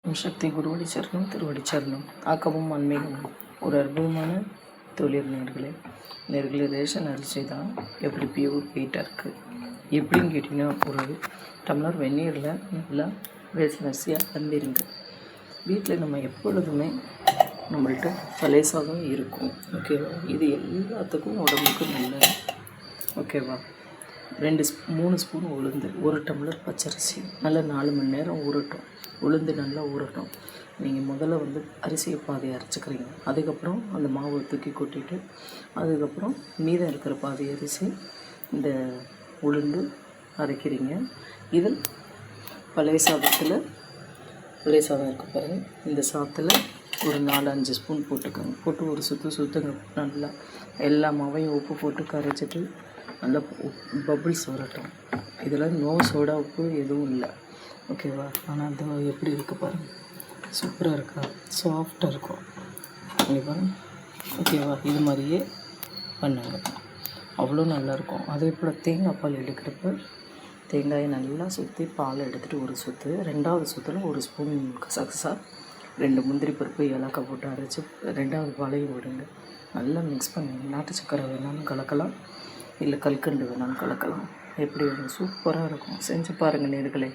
ஓம் சக்தி குருவடி சரணம் திருவடி சரணம். ஆக்கமும் ஆன்மீகமும் ஒரு அற்புதமான தொழில் நேர்களே ரேஷன் அரிசி தான் எப்படி பியூர் வெயிட்டாக இருக்குது எப்படின்னு கேட்டிங்கன்னா, ஒரு டம்ளர் வெந்நீரில் நல்லா ரேஷன் அரிசியாக கலந்துருங்க. வீட்டில் நம்ம எப்பொழுதுமே நம்மள்கிட்ட பழைய சாதம் இருக்கும், ஓகேவா? இது எல்லாத்துக்கும் உடம்புக்கு நல்லது, ஓகேவா? 3 ஸ்பூன் உளுந்து, 1 டம்ளர் பச்சரிசி நல்லா 4 மணி நேரம் ஊறட்டும். உளுந்து நல்லா ஊறட்டும். நீங்கள் முதல்ல அரிசியை பாதி அரைச்சிக்கிறீங்க. அதுக்கப்புறம் அந்த மாவை தூக்கி கொட்டிட்டு, அதுக்கப்புறம் மீதம் இருக்கிற பாதி அரிசி இந்த உளுந்து அரைக்கிறீங்க. இதில் பழைய சாதம் இருக்க பாருங்கள். இந்த சாதத்தில் ஒரு 4-5 ஸ்பூன் போட்டுக்கோங்க. போட்டு ஒரு சுற்றுங்க. நல்லா எல்லா மாவையும் உப்பு போட்டு கரைச்சிட்டு நல்லா பபுள்ஸ் வரட்டும். இதில் நோ சோடா உப்பு எதுவும் இல்லை, ஓகேவா? ஆனால் அந்த எப்படி இருக்குது பாருங்கள், சூப்பராக இருக்கா, சாஃப்டாக இருக்கும், ஓகேவா? ஓகேவா? இது மாதிரியே பண்ணுங்க, அவ்வளோ நல்லாயிருக்கும். அதே போல் தேங்காய் பால் எடுக்கிறப்ப தேங்காயை நல்லா சுற்றி பாலை எடுத்துகிட்டு ஒரு சுற்று, 2வது சுற்றில் 1 ஸ்பூன் கசகசா, 2 முந்திரி பருப்பு, ஏலக்காய் போட்டு அரைச்சி 2வது பாலையும் விடுங்க. நல்லா மிக்ஸ் பண்ணுங்க. நாட்டு சக்கரை வேணாலும் கலக்கலாம், இல்லை கல்கண்டு வேணாலும் கலக்கலாம். எப்படி வேணும், சூப்பராக இருக்கும். செஞ்சு பாருங்கள் நேர்களே.